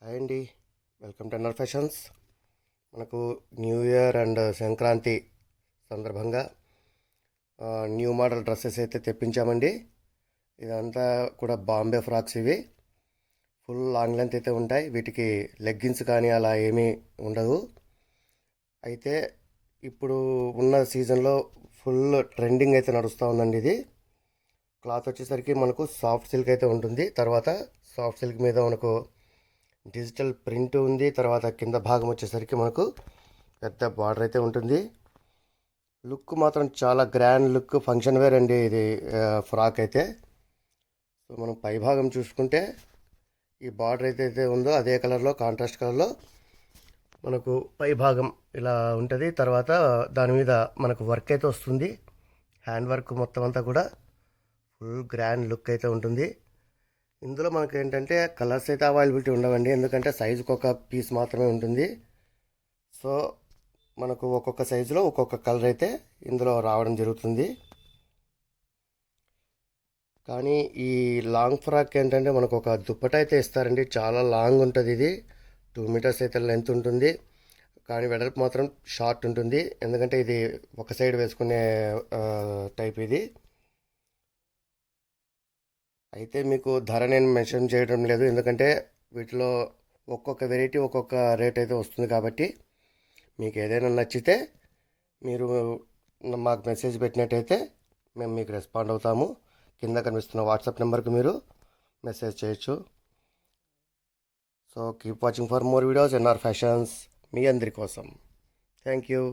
Hi అండి. Welcome to NR Fashions. మనకు new year and Sankranti సందర్భంగా న్యూ మోడల్ డ్రెస్సెస్ అయితే తెప్పించామండి. ఇదంతా కూడా బాంబే ఫ్రాక్స్. ఇవి ఫుల్ లాంగ్ లెంత్ అయితే ఉంటాయి. వీటికి లెగ్గిన్స్ కానీ అలా ఏమీ ఉండదు. అయితే ఇప్పుడు ఉన్న సీజన్లో ఫుల్ ట్రెండింగ్ అయితే నడుస్తూ ఉందండి. ఇది క్లాత్ వచ్చేసరికి మనకు సాఫ్ట్ సిల్క్ అయితే ఉంటుంది. తర్వాత సాఫ్ట్ సిల్క్ మీద మనకు డిజిటల్ ప్రింట్ ఉంది. తర్వాత కింద భాగం వచ్చేసరికి మనకు పెద్ద బార్డర్ అయితే ఉంటుంది. లుక్ మాత్రం చాలా గ్రాండ్ లుక్, ఫంక్షన్ వేర్ అండి ఇది ఫ్రాక్ అయితే. సో మనం పై భాగం చూసుకుంటే ఈ బార్డర్ అయితే ఉందో అదే కలర్లో, కాంట్రాస్ట్ కలర్లో మనకు పై భాగం ఇలా ఉంటుంది. తర్వాత దాని మీద మనకు వర్క్ అయితే వస్తుంది. హ్యాండ్ వర్క్ మొత్తం అంతా కూడా ఫుల్ గ్రాండ్ లుక్ అయితే ఉంటుంది. ఇందులో మనకు ఏంటంటే కలర్స్ అయితే అవైలబిలిటీ ఉండవండి, ఎందుకంటే సైజుకి ఒక పీస్ మాత్రమే ఉంటుంది. సో మనకు ఒక్కొక్క సైజులో ఒక్కొక్క కలర్ అయితే ఇందులో రావడం జరుగుతుంది. కానీ ఈ లాంగ్ ఫ్రాక్ ఏంటంటే మనకు ఒక దుప్పట అయితే ఇస్తారండి. చాలా లాంగ్ ఉంటుంది. ఇది 2 మీటర్స్ అయితే లెంత్ ఉంటుంది. కానీ వెడల్పు మాత్రం షార్ట్ ఉంటుంది, ఎందుకంటే ఇది ఒక సైడ్ వేసుకునే టైప్ ఇది. అయితే మీకు ధర నేను మెన్షన్ చేయడం లేదు, ఎందుకంటే వీటిలో ఒక్కొక్క వెరైటీ ఒక్కొక్క రేట్ అయితే వస్తుంది. కాబట్టి మీకు ఏదైనా నచ్చితే మీరు మాకు మెసేజ్ పెట్టినట్టయితే మేము మీకు రెస్పాండ్ అవుతాము. కింద కనిపిస్తున్న వాట్సాప్ నెంబర్కి మీరు మెసేజ్ చేయొచ్చు. So keep watching for more videos NR Fashions, మీ అందరి కోసం. Thank you.